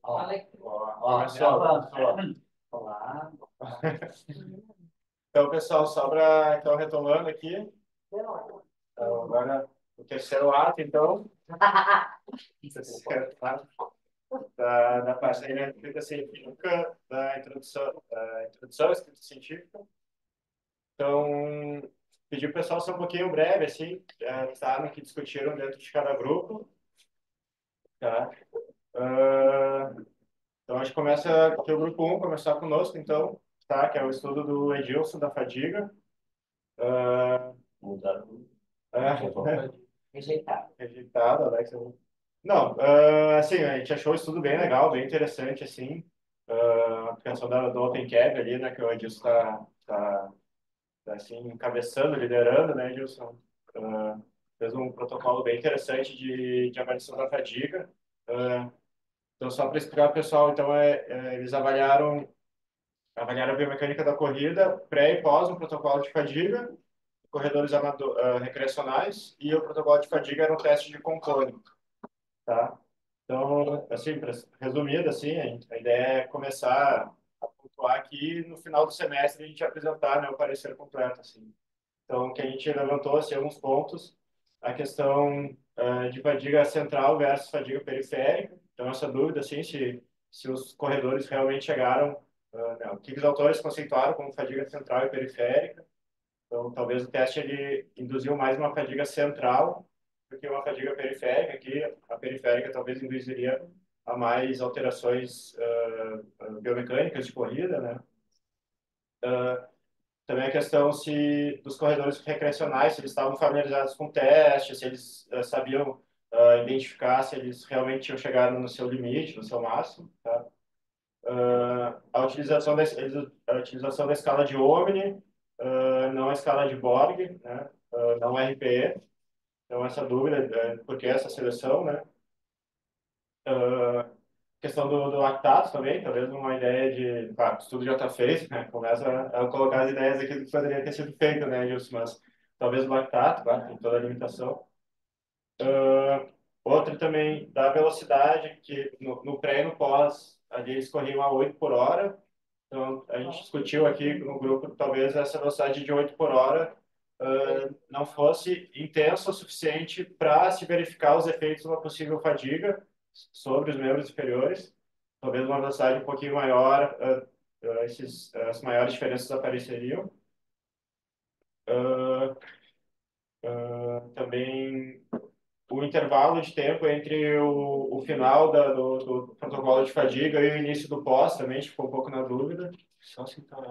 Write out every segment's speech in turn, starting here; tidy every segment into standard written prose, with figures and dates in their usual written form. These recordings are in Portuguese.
Ó, pessoal, olá. Então, pessoal, só para então retomando aqui, então, agora o terceiro ato, então, terceiro ato da parceria escrita científica, da introdução à escrita científica. Então, pedir para o pessoal ser um pouquinho breve, assim, tá, no que discutiram dentro de cada grupo, tá? Ah, então, a gente começa, que o grupo um começar conosco, então, tá? Que é o estudo do Edilson da fadiga. Mudado. Rejeitado. Rejeitado, Alex. Não, assim, a gente achou o estudo bem legal, bem interessante, assim. A aplicação do OpenCab ali, né, que o Edilson tá, assim, encabeçando, liderando, né, Edilson? Ah, fez um protocolo bem interessante de avaliação da fadiga. Ah, então, só para explicar para o pessoal, então, eles avaliaram a biomecânica da corrida, pré e pós um protocolo de fadiga, corredores recreacionais, e o protocolo de fadiga era um teste de concone, tá? Então, assim, resumido, assim, a ideia é começar a pontuar aqui no final do semestre a gente apresentar, né, o parecer completo, assim. Então, que a gente levantou, assim, alguns pontos, a questão de fadiga central versus fadiga periférica. Então, essa dúvida, assim, se os corredores realmente chegaram, né, o que os autores conceituaram como fadiga central e periférica. Então, talvez o teste ele induziu mais uma fadiga central do que uma fadiga periférica, que a periférica talvez induziria a mais alterações biomecânicas de corrida, né? Também a questão se dos corredores recreacionais, se eles estavam familiarizados com o teste, se eles sabiam identificar se eles realmente tinham chegado no seu limite, no seu máximo, tá? A utilização da escala de Omni, não a escala de Borg, né? Não RPE. Então, essa dúvida, por que essa seleção, né? Questão do lactato também, talvez uma ideia de, o estudo já está feito, né? Começa a colocar as ideias aqui do que poderia ter sido feito, né, Gilson? Mas talvez o lactato, claro, tem toda a limitação. Outra também da velocidade, que no pré e no pós, ali eles corriam a 8 por hora. Então, a gente discutiu aqui no grupo que talvez essa velocidade de 8 por hora não fosse intensa o suficiente para se verificar os efeitos de uma possível fadiga sobre os membros inferiores. Talvez uma velocidade um pouquinho maior, as maiores diferenças apareceriam. Também o intervalo de tempo entre o final do protocolo de fadiga e o início do pós também ficou um pouco na dúvida. Só citar.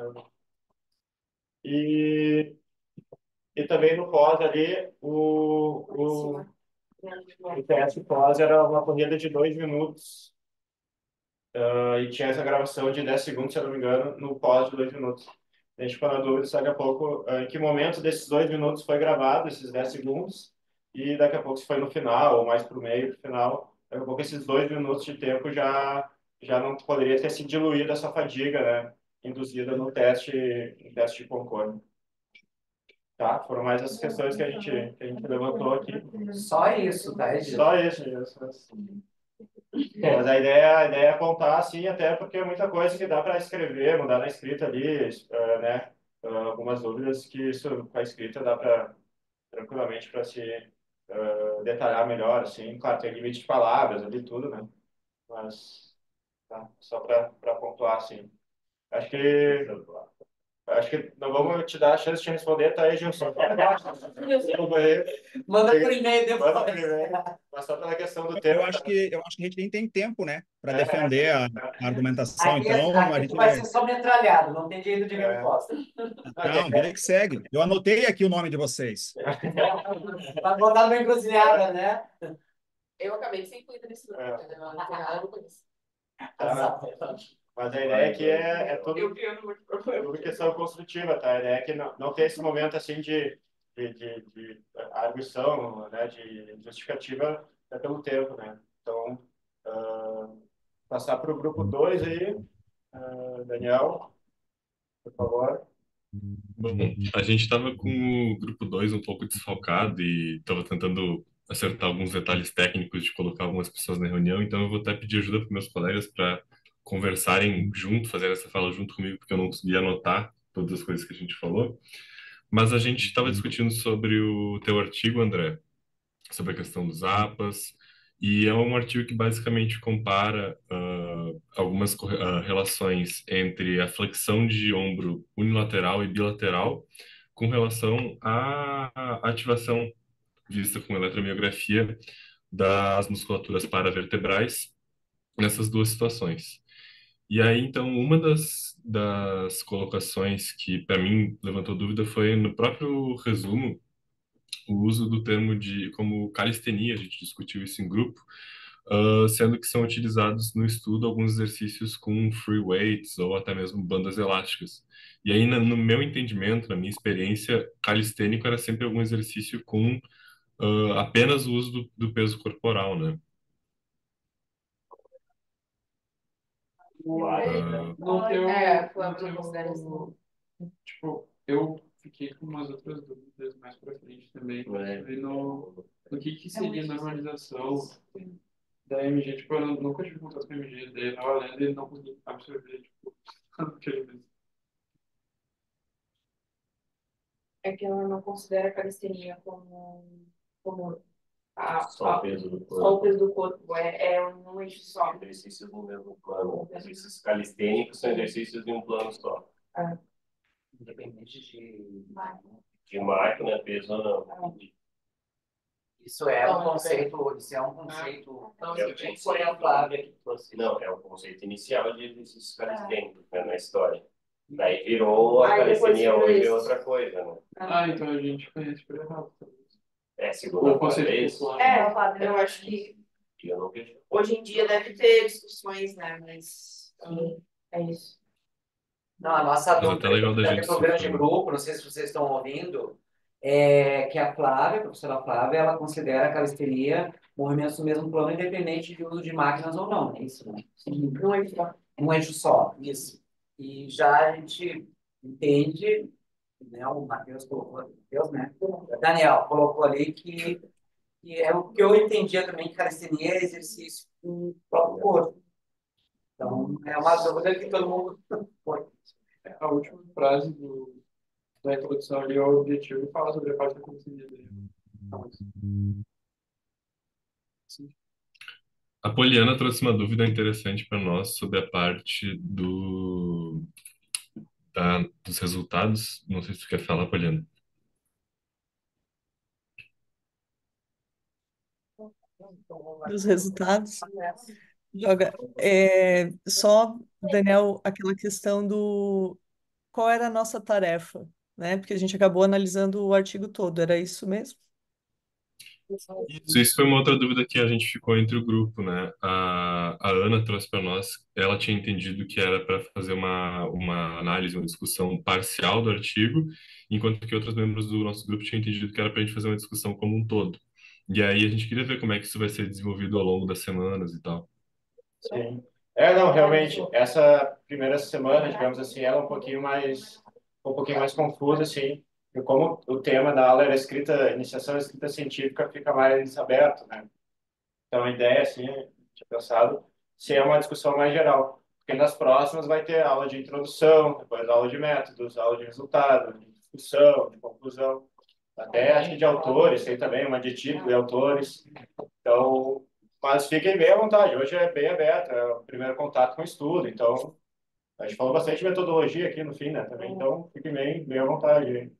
E, e também no pós ali, o teste pós era uma corrida de 2 minutos. E tinha essa gravação de 10 segundos, se eu não me engano, no pós de 2 minutos. A gente ficou na dúvida se daqui a pouco, em que momento desses 2 minutos foi gravado, esses 10 segundos, e daqui a pouco se foi no final, ou mais para o meio do final, daqui a pouco esses 2 minutos de tempo já não poderia ter se diluído essa fadiga, né, induzida no teste de Concord. Tá? Foram mais essas questões que a gente levantou aqui. Só isso, tá, Edil? Só isso. Mas a ideia é apontar, assim, até porque é muita coisa que dá para escrever, mudar na escrita ali, né? Algumas dúvidas que isso com a escrita dá para tranquilamente para se detalhar melhor, assim. Claro, tem limite de palavras ali, tudo, né? Mas, tá, só para pontuar, assim. Acho que Acho que não vamos te dar a chance de responder, tá aí, Gilson? Manda por e-mail depois. Manda por e-mail. Mas só pela questão do Eu tempo. acho que, eu acho que a gente nem tem tempo, né, para defender a argumentação. Aqui, Então, a aqui tu gente. vai ser só metralhado, não tem jeito de resposta. Não, vida que segue. Eu anotei aqui o nome de vocês. Vai botar numa encruzilhada, né? Eu acabei de ser incluída nesse grupo, entendeu? Eu não tenho nada a ver com isso. Mas a ideia aqui é tudo, Eu criando muito tudo questão construtiva, tá? A ideia é que não tem esse momento assim de arguição, né? De justificativa pelo tempo, né? Então, passar para o grupo 2 aí, Daniel, por favor. Bom, a gente estava com o grupo 2 um pouco desfalcado e estava tentando acertar alguns detalhes técnicos de colocar algumas pessoas na reunião, então eu vou até pedir ajuda para meus colegas para conversarem junto, fazer essa fala junto comigo, porque eu não consegui anotar todas as coisas que a gente falou. Mas a gente estava discutindo sobre o teu artigo, André, sobre a questão dos APAs, e é um artigo que basicamente compara algumas relações entre a flexão de ombro unilateral e bilateral com relação à ativação vista com eletromiografia das musculaturas paravertebrais nessas duas situações. E aí, então, uma das colocações que para mim levantou dúvida foi no próprio resumo o uso do termo de como calistenia, a gente discutiu isso em grupo, sendo que são utilizados no estudo alguns exercícios com free weights ou até mesmo bandas elásticas. E aí, no meu entendimento, na minha experiência, calistênico era sempre algum exercício com apenas o uso do peso corporal, né? Ah, No teu, Foi no a teu, consideração. tipo, eu fiquei com umas outras dúvidas mais pra frente também. E no que seria normalização da MG? Tipo, eu nunca tive contato com a MG, daí eu tava lendo e não consegui absorver, tipo, o que ele disse. É que ela não considera a calistenia como Só o peso do só o corpo. peso do corpo. É um eixo só. Exercícios no mesmo plano. Exercícios calistênicos são exercícios de um plano só. Independente De máquina, peso ou não. isso é um conceito, isso é um conceito que foi a Flávia que trouxe. Não, é o conceito inicial de exercícios calistênicos, né, na história. Daí virou a calistenia hoje é outra coisa, né? Então a gente conhece por errado. Segundo a conceito vez, popular. Eu acho que eu não vejo. hoje em dia deve ter discussões, né? Mas é isso. Não, a nossa mas dúvida até legal da aqui gente no grande citar. grupo, não sei se vocês estão ouvindo, é que a Flávia, a professora Flávia, ela considera a calistenia movimentos no mesmo plano, independente de uso de máquinas ou não, é isso, né? Não é só. Um eixo só, isso. E já a gente entende, né, o Matheus colocou, Matheus, né? O Daniel colocou ali que é o que eu entendia também, que calistenia é exercício com o próprio corpo. Então, é uma dúvida que todo mundo põe. A última frase da introdução ali, o objetivo, fala sobre a parte da consciência dele. A Poliana trouxe uma dúvida interessante para nós sobre a parte dos resultados. Não sei se tu quer falar, Poliana. Dos resultados. Joga. Só, Daniel, aquela questão do qual era a nossa tarefa, né? Porque a gente acabou analisando o artigo todo, era isso mesmo? Isso foi uma outra dúvida que a gente ficou entre o grupo, né? A Ana trouxe para nós, ela tinha entendido que era para fazer uma análise, uma discussão parcial do artigo, enquanto que outros membros do nosso grupo tinham entendido que era para a gente fazer uma discussão como um todo. E aí a gente queria ver como é que isso vai ser desenvolvido ao longo das semanas e tal. Sim. Não, realmente, essa primeira semana, digamos assim, ela é um pouquinho mais confusa, assim, e como o tema da aula era iniciação à escrita científica, fica mais aberto, né? Então, a ideia, assim, tinha pensado, ser uma discussão mais geral, porque nas próximas vai ter aula de introdução, depois aula de métodos, aula de resultado, de discussão, de conclusão, até acho que de autores, tem também uma de título e autores, então, mas fiquem bem à vontade. Hoje é bem aberto, é o primeiro contato com o estudo. Então, a gente falou bastante de metodologia aqui no fim, né? Também. Então, fiquem bem à vontade.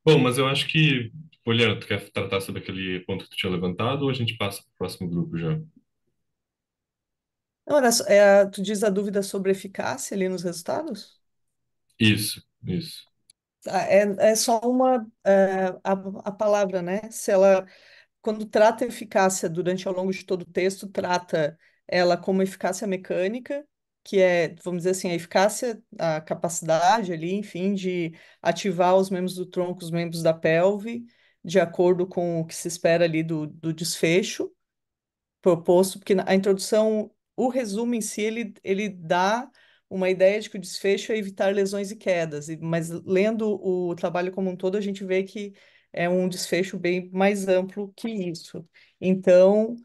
Bom, mas eu acho que, Poliana, tu quer tratar sobre aquele ponto que tu tinha levantado ou a gente passa para o próximo grupo já? Não, tu diz a dúvida sobre eficácia ali nos resultados? Isso, isso. É só a palavra, né? Se ela, quando trata a eficácia durante ao longo de todo o texto, trata ela como eficácia mecânica, que é, vamos dizer assim, a eficácia, a capacidade ali, enfim, de ativar os membros do tronco, os membros da pelve, de acordo com o que se espera ali do desfecho proposto, porque a introdução, o resumo em si, ele dá uma ideia de que o desfecho é evitar lesões e quedas, mas lendo o trabalho como um todo, a gente vê que é um desfecho bem mais amplo que isso. Então,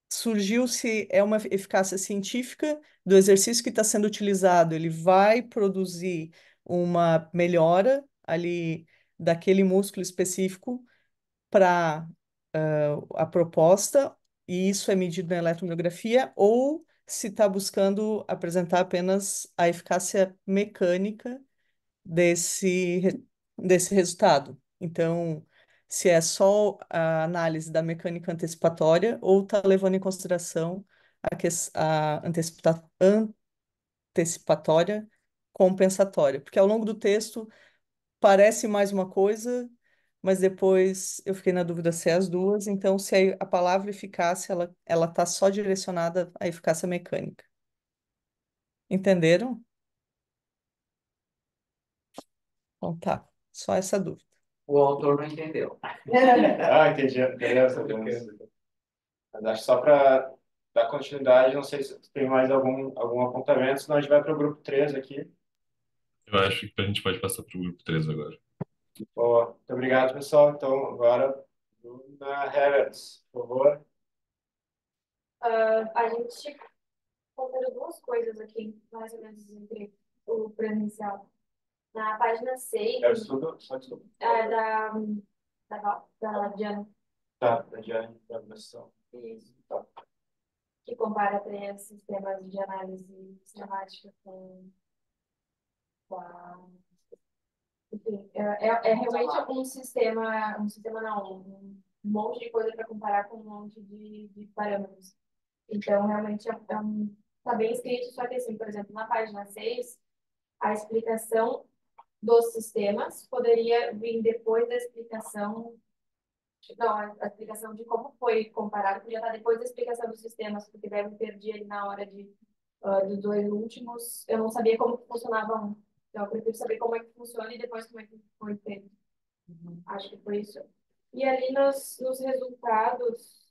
surgiu-se, é uma eficácia científica do exercício que está sendo utilizado, ele vai produzir uma melhora ali daquele músculo específico para a proposta, e isso é medido na eletromiografia, ou se está buscando apresentar apenas a eficácia mecânica desse resultado. Então, se é só a análise da mecânica antecipatória ou está levando em consideração a antecipatória compensatória. Porque ao longo do texto parece mais uma coisa, mas depois eu fiquei na dúvida se é as duas. Então, se a palavra eficácia, ela está só direcionada à eficácia mecânica. Entenderam? Então tá, só essa dúvida. O autor não entendeu. Ah, entendi. Beleza, beleza. Mas acho que só para dar continuidade, não sei se tem mais algum apontamento, senão a gente vai para o grupo 3 aqui. Eu acho que a gente pode passar para o grupo 3 agora. Boa. Muito obrigado, pessoal. Então, agora, Bruna Herretz, por favor. A gente considera duas coisas aqui, mais ou menos, entre o presencial. Na página 6, Eu estudo, só desculpa. da Diana, Tá, a Diane, da administração. isso, que compara três sistemas de análise sistemática com a. Enfim, é realmente um sistema não, um monte de coisa para comparar com um monte de parâmetros. Então, realmente, tá bem escrito, só que assim, por exemplo, na página 6 a explicação dos sistemas poderia vir depois da explicação, não, a explicação de como foi comparado podia estar depois da explicação dos sistemas, porque daí eu me perdi ali na hora dos dois últimos, eu não sabia como que funcionava um. Então, eu prefiro saber como é que funciona e depois como é que foi feito. Acho que foi isso. E ali nos resultados,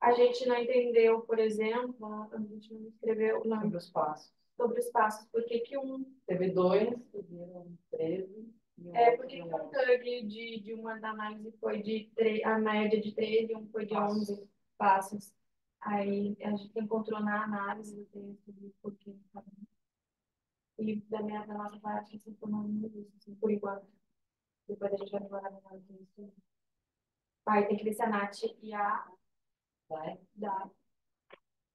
a gente não entendeu, por exemplo, a gente não escreveu não, Sobre os passos. sobre os passos. Por que que Teve 2, que viram 13. por que que um tag de uma da análise foi a média de 13 e um foi de 11 passos? Aí a gente encontrou na análise do texto de por que. E da nossa parte, assim, formando isso, assim, por enquanto. Depois a gente vai embora melhor do isso. Aí tem que ver se a Nath e a Dá.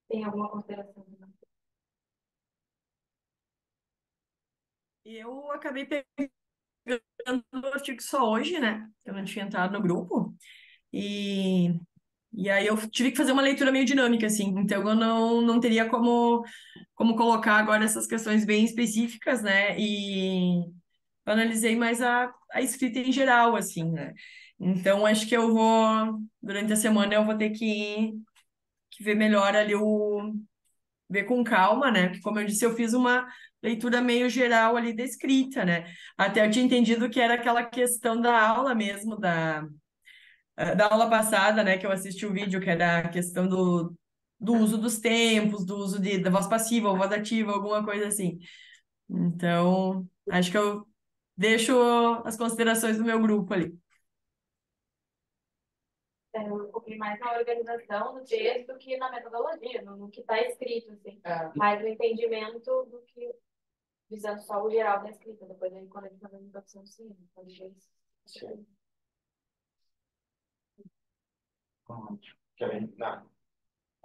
Tem alguma consideração? E eu acabei pegando o artigo só hoje, né? Eu não tinha entrado no grupo. E, e aí eu tive que fazer uma leitura meio dinâmica, assim. Então eu não teria como colocar agora essas questões bem específicas, né? E eu analisei mais a escrita em geral, assim, né? Então acho que durante a semana eu vou ter que ver melhor ali ver com calma, né? Porque, como eu disse, eu fiz uma leitura meio geral ali da escrita, né? Até eu tinha entendido que era aquela questão da aula mesmo, da aula passada, né? Que eu assisti o vídeo, que era a questão do uso dos tempos, do uso da voz passiva ou voz ativa, alguma coisa assim. Então, acho que eu deixo as considerações do meu grupo ali. Eu foquei mais na organização do texto do que na metodologia, no que está escrito, assim. Mais no entendimento do que visando só o geral da escrita. Depois, aí, quando a gente faz a introdução, sim. Sim. Querem? Não.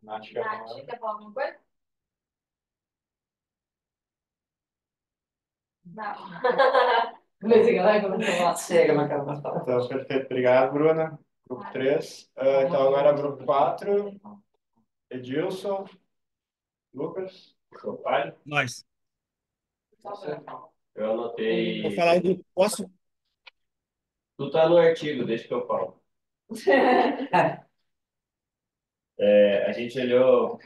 Nath, Nath, quer falar alguma coisa? Não. Chega, mas quero mais falar. Então, perfeito. Obrigado, Bruna. Grupo 3. Então, agora grupo 4. Edilson. Lucas. Vale? Nós. Eu anotei. Vou falar do. Posso? Tu tá no artigo, deixa que eu falo. A gente olhou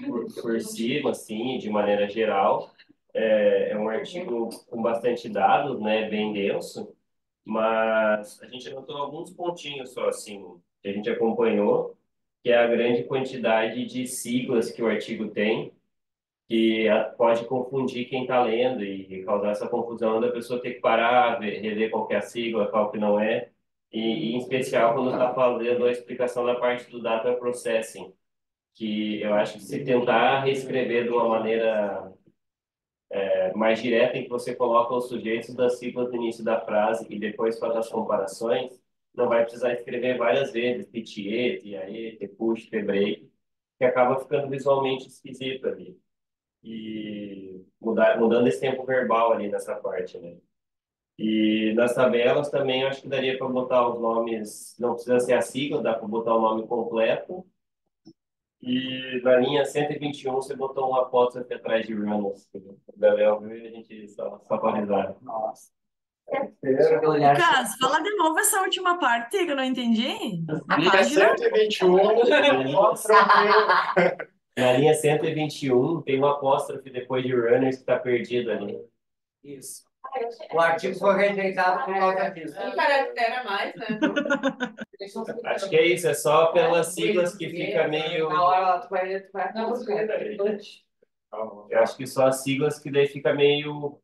por cima, assim, de maneira geral. É um artigo com bastante dados, né, bem denso, mas a gente anotou alguns pontinhos só, assim, que a gente acompanhou, que é a grande quantidade de siglas que o artigo tem, que pode confundir quem está lendo e causar essa confusão da pessoa ter que parar, rever qual que é a sigla, qual que não é. E em especial quando está fazendo a explicação da parte do data processing, que eu acho que se tentar reescrever de uma maneira mais direta, em que você coloca os sujeitos das siglas no início da frase e depois faz as comparações, não vai precisar escrever várias vezes, pitié, tiaé, tepush, tebrei, que acaba ficando visualmente esquisito ali. E mudando esse tempo verbal ali nessa parte, né? E nas tabelas também eu acho que daria para botar os nomes, não precisa ser a sigla, dá para botar o nome completo. E na linha 121 você botou um apóstrofe atrás de runners. O Gabriel viu e a gente só atualizar. Nossa. Lucas, fala de novo essa última parte que eu não entendi. A Linha página. 121, Na linha 121 tem um apóstrofe depois de runners que está perdido ali. Isso. O artigo foi rejeitado por causa disso. Um caractere a mais, né? Acho que é isso, é só pelas siglas que fica meio. Na hora tu vai Não, Eu acho que só as siglas que daí fica meio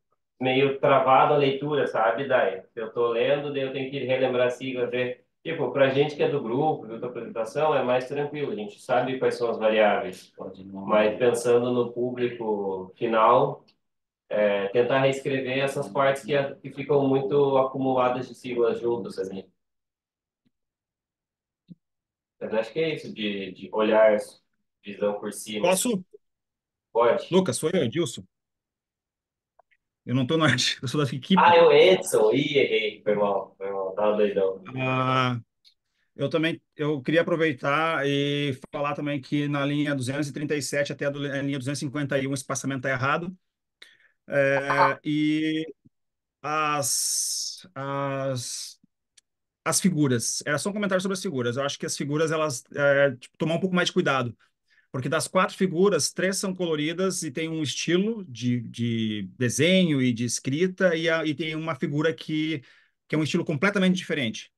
travado a leitura, sabe, Dai? Se eu tô lendo, daí eu tenho que relembrar a sigla, ver. Tipo, pra gente que é do grupo, da apresentação, é mais tranquilo, a gente sabe quais são as variáveis. Mas pensando no público final, tentar reescrever essas partes que ficam muito acumuladas de siglas juntas ali. Mas acho que é isso, de olhar, visão por cima. Posso? Pode. Lucas, sou eu, Edilson. Eu não estou no arte, eu sou da equipe. Ah, é o Edson. Ih, errei. Foi mal, tava doidão. Eu queria aproveitar e falar também que na linha 237 até a linha 251 o espaçamento está errado. E as figuras, era só um comentário sobre as figuras. Eu acho que as figuras, elas tomar um pouco mais de cuidado. Porque das 4 figuras, 3 são coloridas e tem um estilo de desenho e de escrita, e tem uma figura que é um estilo completamente diferente.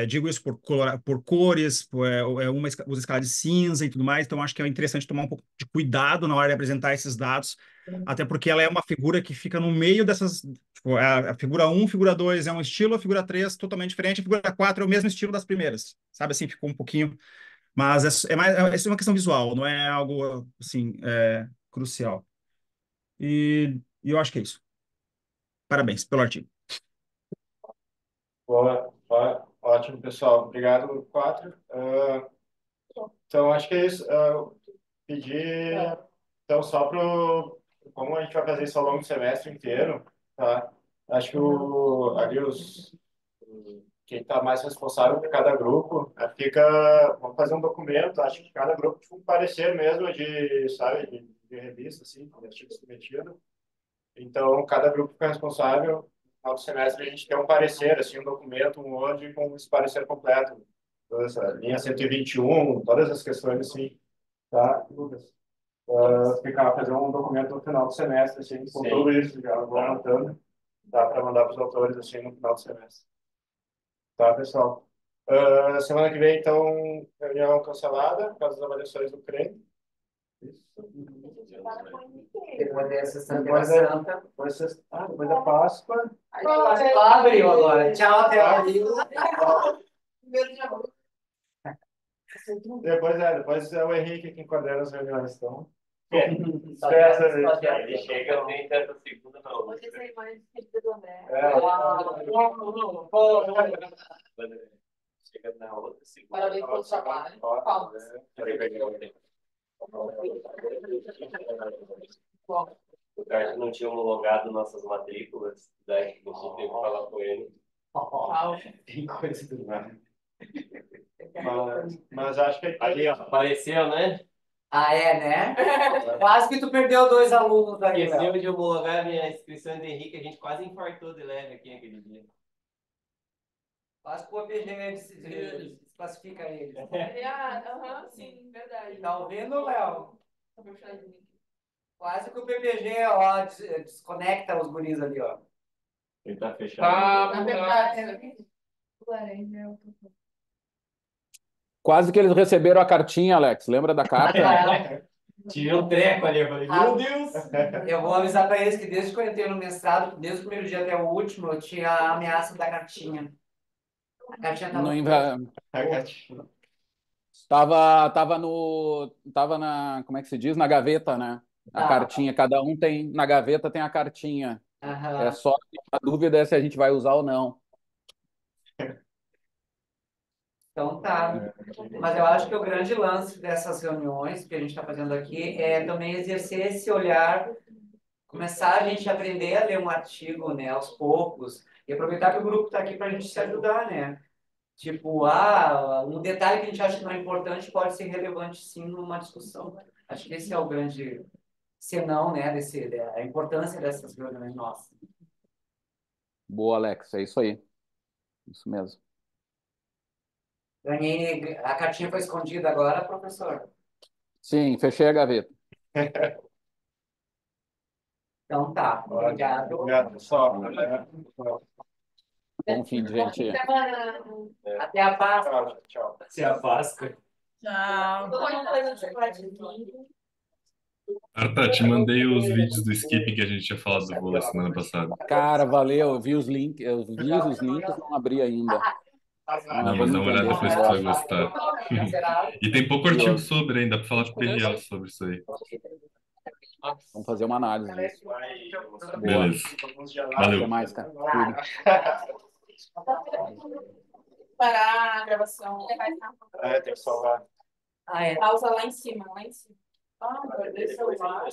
Digo isso por cores, uma usa escala de cinza e tudo mais, então acho que é interessante tomar um pouco de cuidado na hora de apresentar esses dados, até porque ela é uma figura que fica no meio dessas. Tipo, a figura 1, figura 2 é um estilo, a figura 3 totalmente diferente, a figura 4 é o mesmo estilo das primeiras. Sabe assim, ficou um pouquinho. Mas é uma questão visual, não é algo assim crucial. E eu acho que é isso. Parabéns pelo artigo. boa, ótimo, pessoal. Obrigado, 4. Então, acho que é isso. Pedir, então, só para como a gente vai fazer isso ao longo do semestre inteiro, tá? Acho que quem está mais responsável por cada grupo, vamos fazer um documento, acho que cada grupo tipo um parecer mesmo sabe, de revista, assim, de artigo submetido. Então, cada grupo fica responsável. No final do semestre, a gente tem um parecer, assim, um documento, um Word com esse parecer completo. Toda essa linha 121, todas as questões, assim, tá, Lucas? Fazer um documento no final do semestre, assim, com Sim. tudo isso, já vou anotando. Dá para mandar para os autores, assim, no final do semestre. Tá, pessoal? Semana que vem, então, reunião cancelada, por causa das avaliações do CREM. Isso. Depois dessa Santa Depois Santa. Depois da Páscoa. Abriu agora. Tchau, até abril. Depois é o Henrique que enquadra as reuniões, então. Ele chega, eu nem tanto segunda para outra. Hoje é cerimônia de despedida do André. Chega na outra segunda. Parabéns pelo trabalho. Palmas. O cara não tinha homologado nossas matrículas, daí você teve que falar com ele. Tem coisa do nada. Mas acho que Ali, ó, apareceu, né? Ah, é, né? Quase que tu perdeu 2 alunos ali, Léo. Esqueceu de homologar minha inscrição de Henrique, a gente quase infartou de leve aqui aquele dia. Quase que o PPG desclassifica ele. Sim, verdade. Tá ouvindo, Léo? Quase que o PPG, ó, desconecta os guris ali, ó. Ele tá fechado. Na verdade, Quase que eles receberam a cartinha, Alex. Lembra da carta? Tirei um treco ali, eu falei, meu Deus! Eu vou avisar para eles que desde que eu entrei no mestrado, desde o primeiro dia até o último, eu tinha a ameaça da cartinha. A cartinha No tava inva- A gatinha. tava na, como é que se diz? Na gaveta, né? A Tá. cartinha, cada um tem, na gaveta tem a cartinha. É Aham. só, a dúvida é se a gente vai usar ou não. Então tá. Mas eu acho que o grande lance dessas reuniões que a gente está fazendo aqui é também exercer esse olhar, começar a gente a aprender a ler um artigo, né, aos poucos, e aproveitar que o grupo está aqui para a gente se ajudar, né? Tipo, um detalhe que a gente acha que não é importante pode ser relevante sim numa discussão. Acho que esse é o grande senão, né, a importância dessas reuniões nossas. Boa, Alex, é isso aí. Isso mesmo. Ganhei, a cartinha foi escondida agora, professor. Sim, fechei a gaveta. Então tá, obrigado. Obrigado, pessoal. Bom fim de Bom fim gente. de semana. Até a Páscoa. Tchau. Até a Páscoa. Tchau. Tô com coisa de chocolatezinho. Arta, te mandei os vídeos do skipping que a gente tinha falado do vôlei semana passada. Cara, valeu. Eu vi os links, não abri ainda. Não, mas dá uma olhada depois que tu vai gostar. E tem pouco artigo Curioso. sobre ainda, dá pra falar com o PRL sobre isso aí. Vamos fazer uma análise disso. Boa. Beleza. Até Valeu. mais, cara. Cuida. Parar a gravação. Tem que salvar. Ah, é. Pausa lá em cima, lá em cima. Ah, perder o celular.